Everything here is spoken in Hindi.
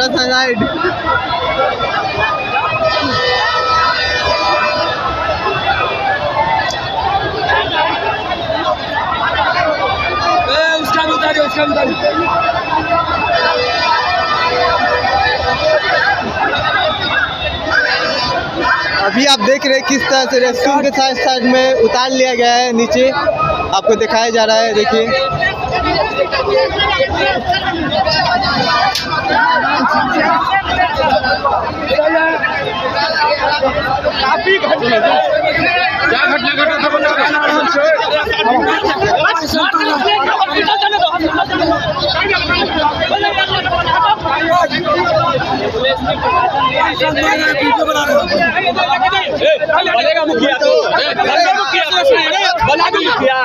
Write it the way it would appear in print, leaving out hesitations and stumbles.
थोड़ा सा साइड। उसका भी उतारिए, उसका भी उतारिए। अभी आप देख रहे हैं किस तरह से रेस्क्यू के साथ साइड में उतार लिया गया है, नीचे आपको दिखाया जा रहा है। देखिए काफी घटना क्या घटना घटा था बनेगा मुखिया तो मुखिया बना दो मुखिया